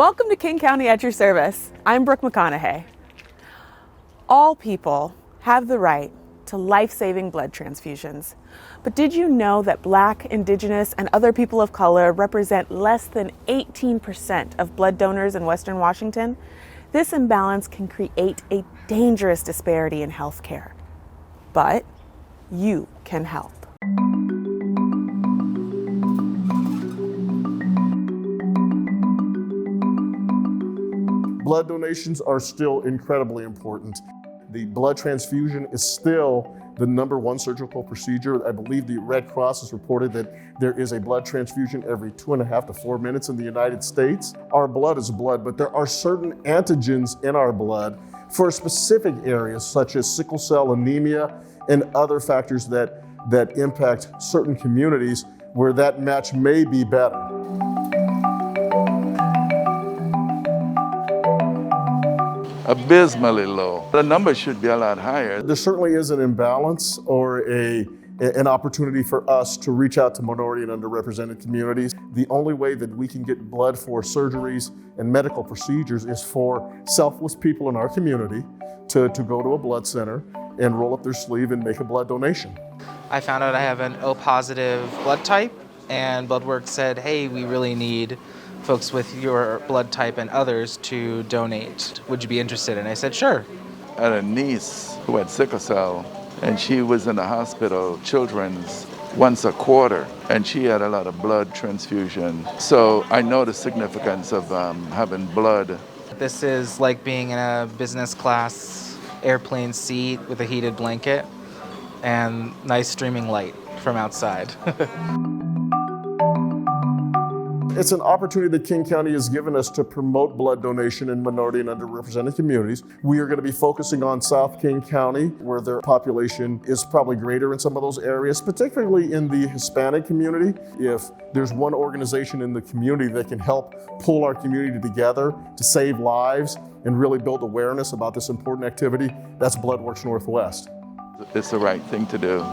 Welcome to King County at your service. I'm Brooke McConnaughey. All people have the right to life-saving blood transfusions. But did you know that Black, Indigenous, and other people of color represent less than 18% of blood donors in Western Washington? This imbalance can create a dangerous disparity in health care. But you can help. Blood donations are still incredibly important. The blood transfusion is still the #1 surgical procedure. I believe the Red Cross has reported that there is a blood transfusion every 2.5 to 4 minutes in the United States. Our blood is blood, but there are certain antigens in our blood for specific areas such as sickle cell anemia and other factors that impact certain communities where that match may be better. Abysmally low. The number should be a lot higher. There certainly is an imbalance or an opportunity for us to reach out to minority and underrepresented communities. The only way that we can get blood for surgeries and medical procedures is for selfless people in our community to go to a blood center and roll up their sleeve and make a blood donation. I found out I have an O-positive blood type, and Bloodworks said, hey, we really need folks with your blood type and others to donate. Would you be interested? And I said, sure. I had a niece who had sickle cell, and she was in the hospital, children's, once a quarter, and she had a lot of blood transfusion. So I know the significance of having blood. This is like being in a business class airplane seat with a heated blanket and nice streaming light from outside. It's an opportunity that King County has given us to promote blood donation in minority and underrepresented communities. We are going to be focusing on South King County, where their population is probably greater in some of those areas, particularly in the Hispanic community. If there's one organization in the community that can help pull our community together to save lives and really build awareness about this important activity, that's Bloodworks Northwest. It's the right thing to do.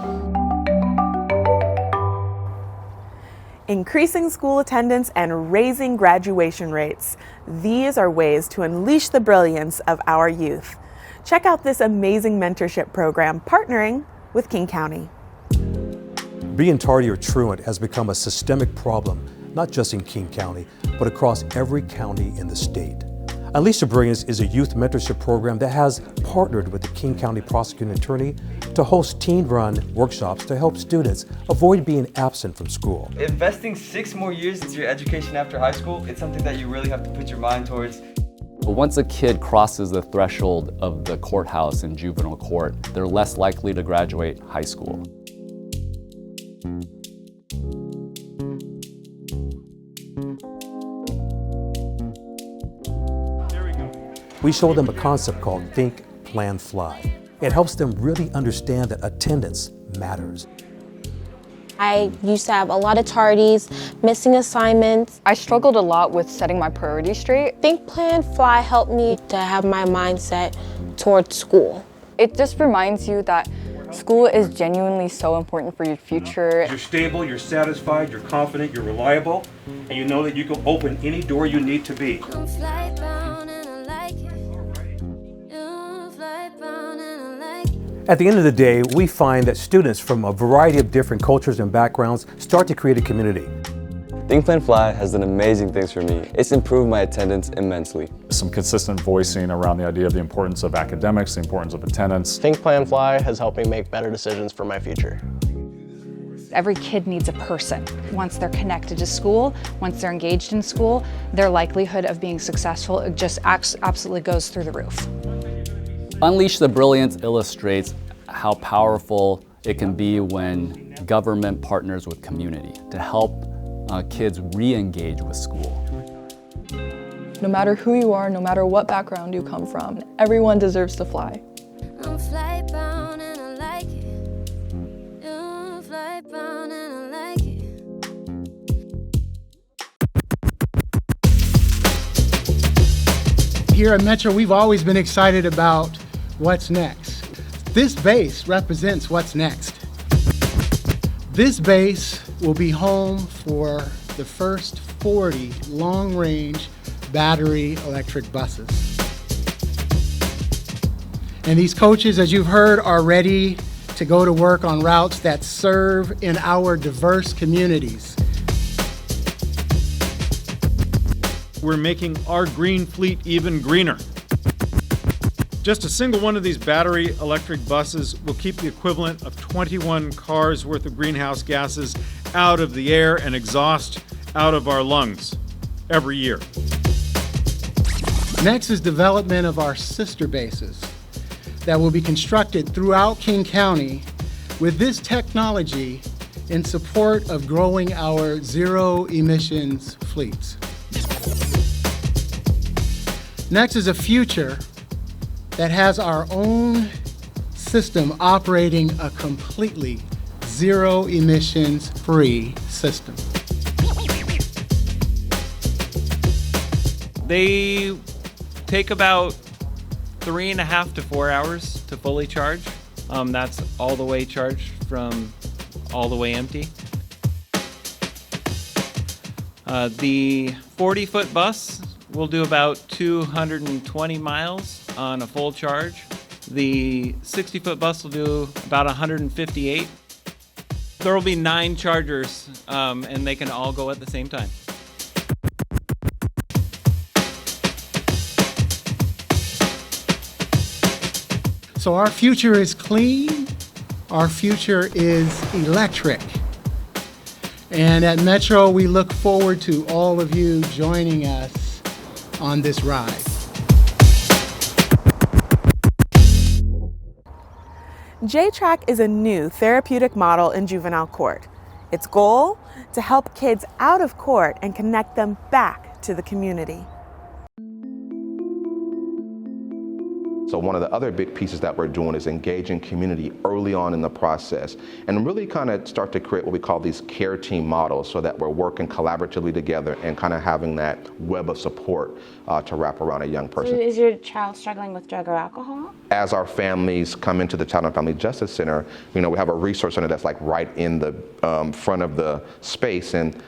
Increasing school attendance and raising graduation rates. These are ways to unleash the brilliance of our youth. Check out this amazing mentorship program partnering with King County. Being tardy or truant has become a systemic problem, not just in King County, but across every county in the state. Unleash the Brilliance is a youth mentorship program that has partnered with the King County Prosecuting Attorney to host teen-run workshops to help students avoid being absent from school. Investing 6 more years into your education after high school, it's something that you really have to put your mind towards. Once a kid crosses the threshold of the courthouse in juvenile court, they're less likely to graduate high school. We show them a concept called Think, Plan, Fly. It helps them really understand that attendance matters. I used to have a lot of tardies, missing assignments. I struggled a lot with setting my priorities straight. Think, Plan, Fly helped me to have my mindset towards school. It just reminds you that school is genuinely so important for your future. You're stable, you're satisfied, you're confident, you're reliable, and you know that you can open any door you need to be. At the end of the day, we find that students from a variety of different cultures and backgrounds start to create a community. Think, Plan, Fly has done amazing things for me. It's improved my attendance immensely. Some consistent voicing around the idea of the importance of academics, the importance of attendance. Think, Plan, Fly has helped me make better decisions for my future. Every kid needs a person. Once they're connected to school, once they're engaged in school, their likelihood of being successful just absolutely goes through the roof. Unleash the Brilliance illustrates how powerful it can be when government partners with community to help kids re-engage with school. No matter who you are, no matter what background you come from, everyone deserves to fly. I'm flightbound and I like it. I'm flightbound and I like it. Here at Metro, we've always been excited about what's next. This base represents what's next. This base will be home for the first 40 long-range battery electric buses. And these coaches, as you've heard, are ready to go to work on routes that serve in our diverse communities. We're making our green fleet even greener. Just a single one of these battery electric buses will keep the equivalent of 21 cars worth of greenhouse gases out of the air and exhaust out of our lungs every year. Next is development of our sister bases that will be constructed throughout King County with this technology in support of growing our zero emissions fleets. Next is a future that has our own system operating a completely zero emissions free system. They take about 3.5 to 4 hours to fully charge. That's all the way charged from all the way empty. The 40-foot bus will do about 220 miles on a full charge. The 60-foot bus will do about 158. There will be 9 chargers, and they can all go at the same time. So our future is clean, our future is electric. And at Metro, we look forward to all of you joining us on this ride. J-Track is a new therapeutic model in juvenile court. Its goal? To help kids out of court and connect them back to the community. So one of the other big pieces that we're doing is engaging community early on in the process and really kind of start to create what we call these care team models so that we're working collaboratively together and kind of having that web of support to wrap around a young person. So is your child struggling with drug or alcohol? As our families come into the Child and Family Justice Center, we have a resource center that's like right in the front of the space, and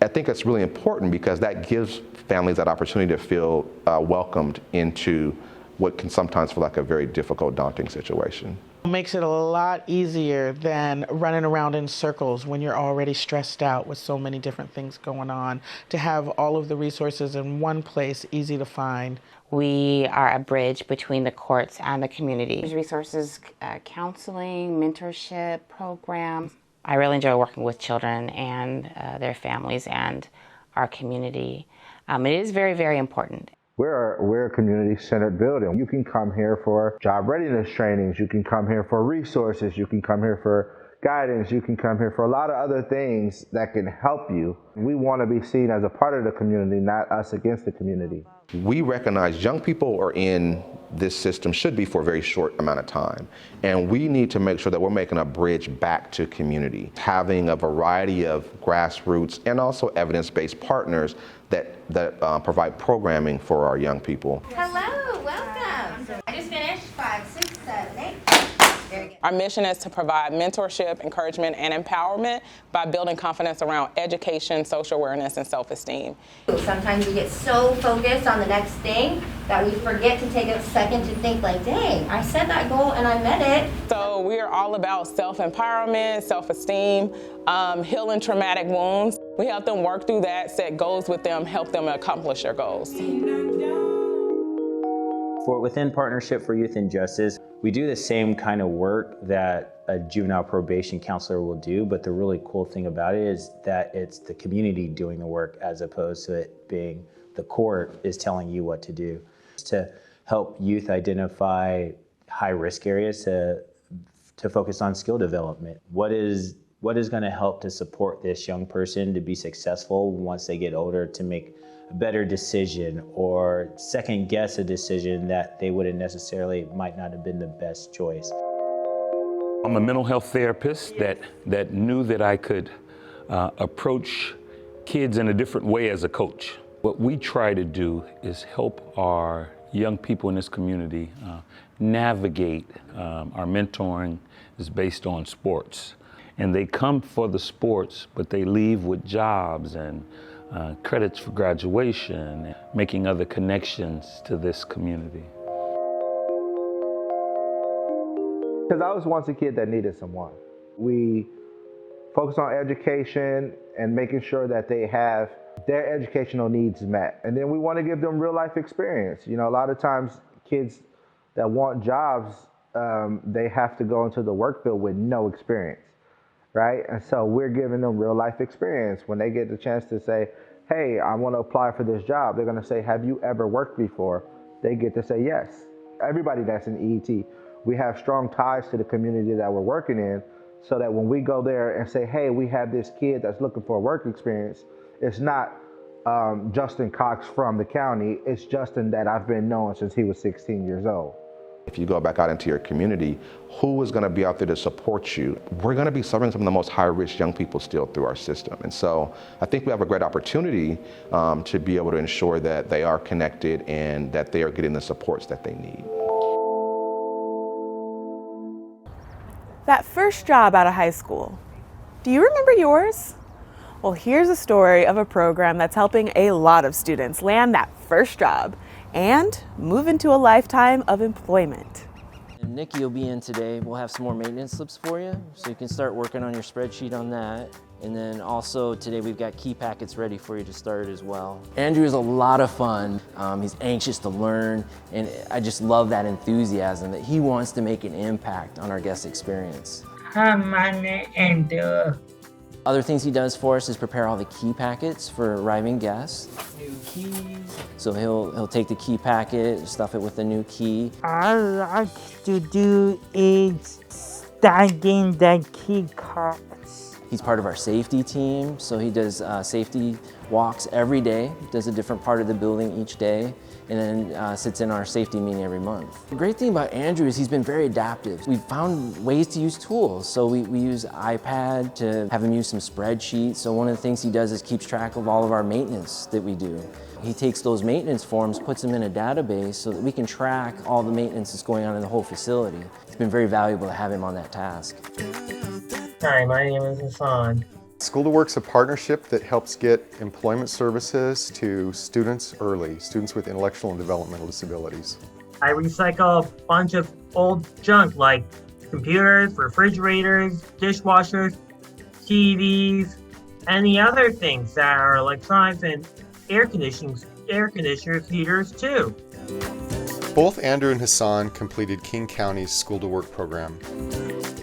I think it's really important because that gives families that opportunity to feel welcomed into what can sometimes feel like a very difficult, daunting situation. It makes it a lot easier than running around in circles when you're already stressed out with so many different things going on. To have all of the resources in one place, easy to find. We are a bridge between the courts and the community. There's resources, counseling, mentorship programs. I really enjoy working with children and their families and our community. It is very, very important. We're a community-centered building. You can come here for job readiness trainings. You can come here for resources. You can come here for guidance. You can come here for a lot of other things that can help you. We want to be seen as a part of the community, not us against the community. We recognize young people are in this system should be for a very short amount of time. And we need to make sure that we're making a bridge back to community, having a variety of grassroots and also evidence-based partners that provide programming for our young people. Hello, welcome. I just finished 5, 6, 7, 8. Very good. Our mission is to provide mentorship, encouragement, and empowerment by building confidence around education, social awareness, and self-esteem. Sometimes we get so focused on the next thing that we forget to take a second to think like, dang, I set that goal and I met it. So we are all about self-empowerment, self-esteem, healing traumatic wounds. We help them work through that, set goals with them, help them accomplish their goals. Within Partnership for Youth and Justice, we do the same kind of work that a juvenile probation counselor will do, but the really cool thing about it is that it's the community doing the work as opposed to it being the court is telling you what to do. It's to help youth identify high-risk areas to focus on skill development. What is going to help to support this young person to be successful once they get older, to make a better decision or second guess a decision that they wouldn't necessarily might not have been the best choice. I'm a mental health therapist that knew that I could approach kids in a different way as a coach. What we try to do is help our young people in this community navigate. Our mentoring is based on sports. And they come for the sports, but they leave with jobs and credits for graduation, making other connections to this community. Because I was once a kid that needed someone. We focus on education and making sure that they have their educational needs met. And then we want to give them real life experience. You know, a lot of times kids that want jobs, they have to go into the work field with no experience, right? And so we're giving them real life experience. When they get the chance to say, hey, I want to apply for this job, they're going to say, have you ever worked before? They get to say yes. Everybody that's in EET, we have strong ties to the community that we're working in, so that when we go there and say, hey, we have this kid that's looking for a work experience, it's not Justin Cox from the county, it's Justin that I've been knowing since he was 16 years old. If you go back out into your community, who is going to be out there to support you? We're going to be serving some of the most high-risk young people still through our system. And so I think we have a great opportunity to be able to ensure that they are connected and that they are getting the supports that they need. That first job out of high school, do you remember yours? Well, here's a story of a program that's helping a lot of students land that first job and move into a lifetime of employment. And Nikki will be in today. We'll have some more maintenance slips for you, so you can start working on your spreadsheet on that. And then also today we've got key packets ready for you to start as well. Andrew is a lot of fun. He's anxious to learn, and I just love that enthusiasm that he wants to make an impact on our guest experience. Hi, my name is Andrew. Other things he does for us is prepare all the key packets for arriving guests. New keys. So he'll take the key packet, stuff it with the new key. I like to do is stacking the key cards. He's part of our safety team, so he does safety walks every day, does a different part of the building each day, and then sits in our safety meeting every month. The great thing about Andrew is he's been very adaptive. We've found ways to use tools. So we use iPad to have him use some spreadsheets. So one of the things he does is keeps track of all of our maintenance that we do. He takes those maintenance forms, puts them in a database so that we can track all the maintenance that's going on in the whole facility. It's been very valuable to have him on that task. Hi, my name is Hassan. School to Work's a partnership that helps get employment services to students early, students with intellectual and developmental disabilities. I recycle a bunch of old junk like computers, refrigerators, dishwashers, TVs, and the other things that are electronics and air conditioners, heaters too. Both Andrew and Hassan completed King County's School to Work program.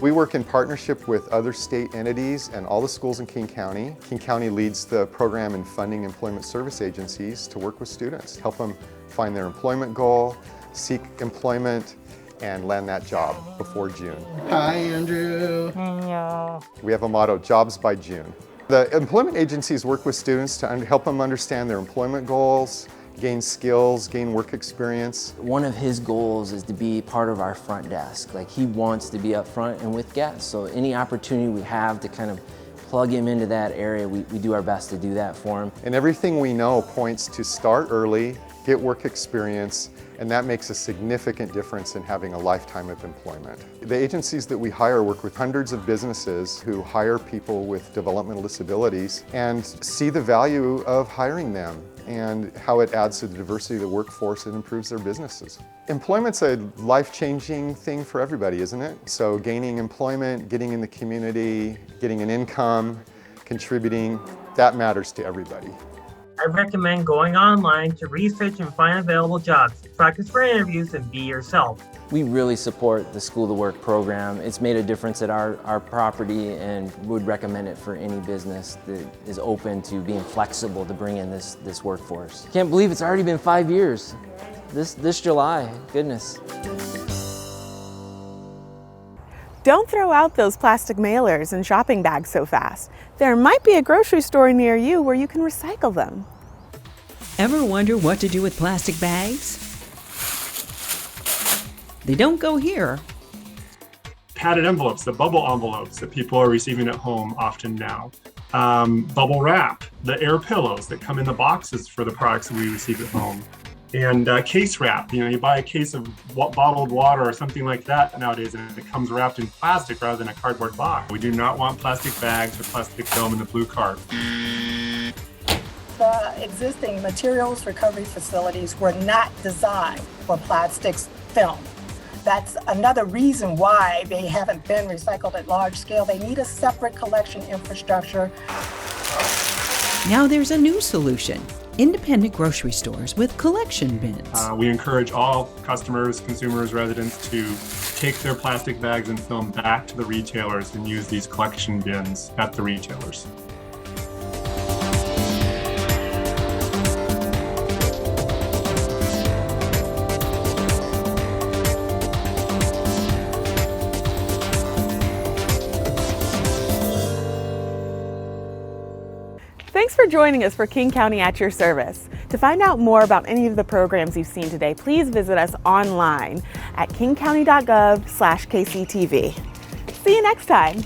We work in partnership with other state entities and all the schools in King County. King County leads the program in funding employment service agencies to work with students, help them find their employment goal, seek employment, and land that job before June. Hi, Andrew. Hello. We have a motto, jobs by June. The employment agencies work with students to help them understand their employment goals, gain skills, gain work experience. One of his goals is to be part of our front desk. Like, he wants to be up front and with guests. So any opportunity we have to kind of plug him into that area, we do our best to do that for him. And everything we know points to start early, get work experience, and that makes a significant difference in having a lifetime of employment. The agencies that we hire work with hundreds of businesses who hire people with developmental disabilities and see the value of hiring them and how it adds to the diversity of the workforce and improves their businesses. Employment's a life-changing thing for everybody, isn't it? So gaining employment, getting in the community, getting an income, contributing, that matters to everybody. I recommend going online to research and find available jobs, practice for interviews, and be yourself. We really support the School to Work program. It's made a difference at our property, and would recommend it for any business that is open to being flexible to bring in this workforce. Can't believe it's already been 5 years. This July, goodness. Don't throw out those plastic mailers and shopping bags so fast. There might be a grocery store near you where you can recycle them. Ever wonder what to do with plastic bags? They don't go here. Padded envelopes, the bubble envelopes that people are receiving at home often now. Bubble wrap, the air pillows that come in the boxes for the products that we receive at home. And case wrap, you buy a case of bottled water or something like that nowadays, and it comes wrapped in plastic rather than a cardboard box. We do not want plastic bags or plastic film in the blue cart. the existing materials recovery facilities were not designed for plastics film. That's another reason why they haven't been recycled at large scale. They need a separate collection infrastructure. Now there's a new solution. Independent grocery stores with collection bins. We encourage all customers, consumers, residents to take their plastic bags and film back to the retailers and use these collection bins at the retailers. Thanks for joining us for King County at Your Service. To find out more about any of the programs you've seen today, please visit us online at kingcounty.gov/KCTV. See you next time.